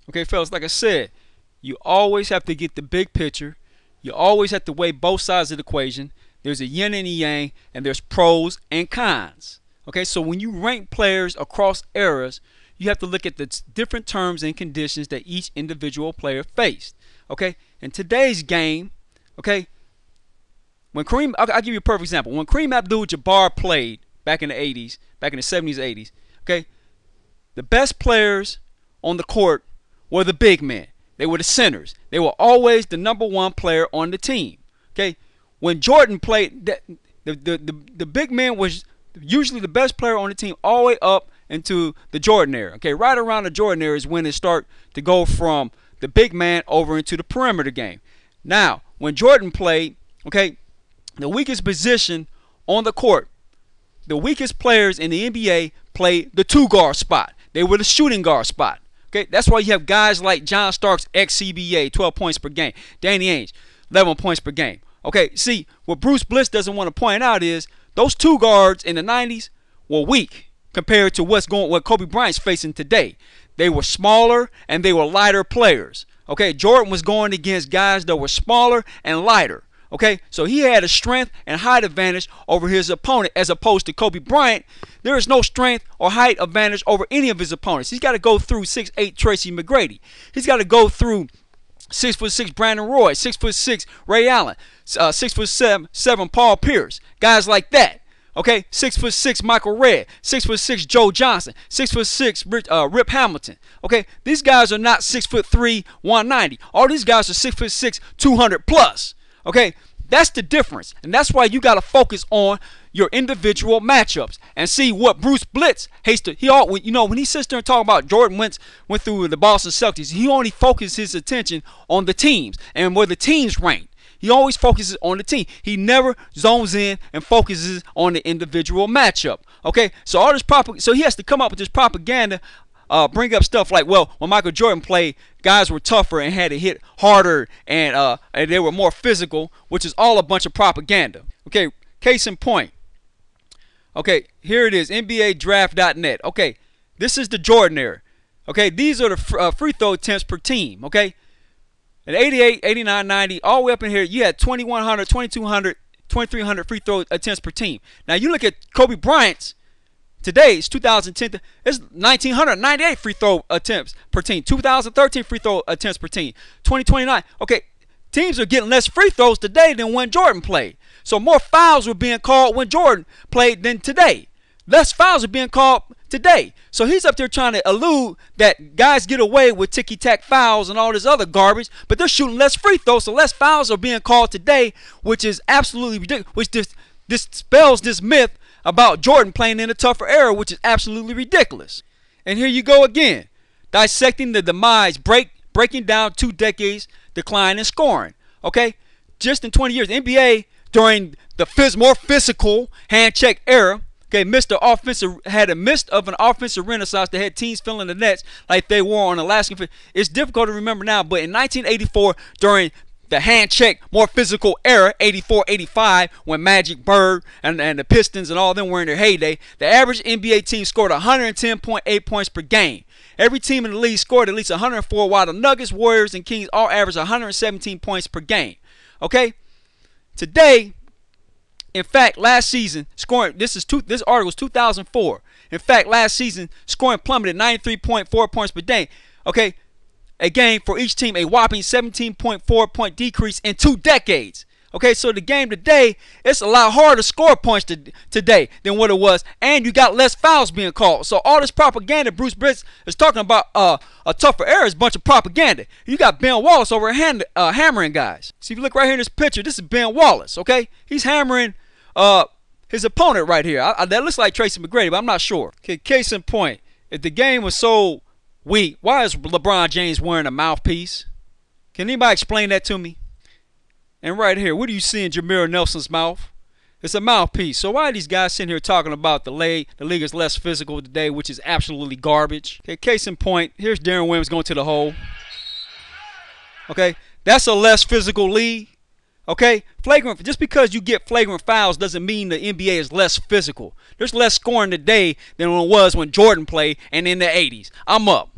Okay, fellas, like I said, you always have to get the big picture. You always have to weigh both sides of the equation. There's a yin and a yang, and there's pros and cons. Okay, so when you rank players across eras, you have to look at the different terms and conditions that each individual player faced. Okay, in today's game, okay, when Kareem, I'll give you a perfect example. When Kareem Abdul-Jabbar played back in the 80s, back in the 70s, 80s, okay, the best players on the court were the big men. They were the centers. They were always the number one player on the team. Okay, when Jordan played, the big man was usually the best player on the team all the way up into the Jordan era. Okay, right around the Jordan era is when it start to go from the big man over into the perimeter game. Now, when Jordan played, okay, the weakest position on the court, the weakest players in the NBA played the two guard spot. They were the shooting guard spot. Okay, that's why you have guys like John Starks, ex-CBA, 12 points per game. Danny Ainge, 11 points per game. Okay, see, what Bruce Blitz doesn't want to point out is those two guards in the 90s were weak compared to what Kobe Bryant's facing today. They were smaller and they were lighter players. Okay, Jordan was going against guys that were smaller and lighter. Okay, so he had a strength and height advantage over his opponent, as opposed to Kobe Bryant. There is no strength or height advantage over any of his opponents. He's got to go through 6'8" Tracy McGrady. He's got to go through 6'6" Brandon Roy, 6'6" Ray Allen, 6'7" Paul Pierce, guys like that. Okay, 6'6" Michael Redd, 6'6" Joe Johnson, 6'6" Rip Hamilton. Okay, these guys are not 6'3", 190. All these guys are 6'6", 200 plus. Okay, that's the difference, and that's why you got to focus on your individual matchups and see what Bruce Blitz hates to. When he sits there and talk about Jordan went through the Boston Celtics, he only focuses his attention on the teams and where the teams ranked. He always focuses on the team. He never zones in and focuses on the individual matchup. Okay, so so he has to come up with this propaganda. Bring up stuff like, well, when Michael Jordan played, guys were tougher and had to hit harder, and they were more physical, which is all a bunch of propaganda. Okay, case in point. Okay, here it is, NBADraft.net. Okay, this is the Jordan era. Okay, these are the free throw attempts per team. Okay, at 88, 89, 90, all the way up in here, you had 2,100, 2,200, 2,300 free throw attempts per team. Now you look at Kobe Bryant's. Today, it's 2010, it's 1,998 free throw attempts per team. 2013 free throw attempts per team. 2029. Okay, teams are getting less free throws today than when Jordan played. So more fouls were being called when Jordan played than today. Less fouls are being called today. So he's up there trying to allude that guys get away with ticky-tack fouls and all this other garbage, but they're shooting less free throws, so less fouls are being called today, which is absolutely ridiculous, which dispels this myth about Jordan playing in a tougher era, which is absolutely ridiculous. And here you go again, dissecting the demise, breaking down 2 decades decline in scoring. Okay, just in 20 years, NBA during the more physical Handcheck era, okay, had a midst of an offensive renaissance that had teams filling the nets like they were on Alaskan. It's difficult to remember now, but in 1984, during the Handcheck, more physical era, 84, 85, when Magic, Bird, and the Pistons and all of them were in their heyday, the average NBA team scored 110.8 points per game. Every team in the league scored at least 104, while the Nuggets, Warriors, and Kings all averaged 117 points per game. Okay? Today, in fact, last season, scoring, this article is 2004. In fact, last season, scoring plummeted 93.4 points per game. Okay? A game for each team, a whopping 17.4 point decrease in 2 decades. Okay, so the game today, it's a lot harder to score points today than what it was, and you got less fouls being called. So all this propaganda Bruce Blitz is talking about a tougher era is a bunch of propaganda. You got Ben Wallace over hammering guys. See, if you look right here in this picture, this is Ben Wallace, okay? He's hammering his opponent right here. That looks like Tracy McGrady, but I'm not sure. Okay, case in point, if the game was so weak, why is LeBron James wearing a mouthpiece? Can anybody explain that to me? And right here, what do you see in Jameer Nelson's mouth? It's a mouthpiece. So why are these guys sitting here talking about the league is less physical today, which is absolutely garbage? Okay, case in point, here's Darren Williams going to the hole. Okay, that's a less physical league. Okay, just because you get flagrant fouls doesn't mean the NBA is less physical. There's less scoring today than it was when Jordan played and in the 80s. I'm up.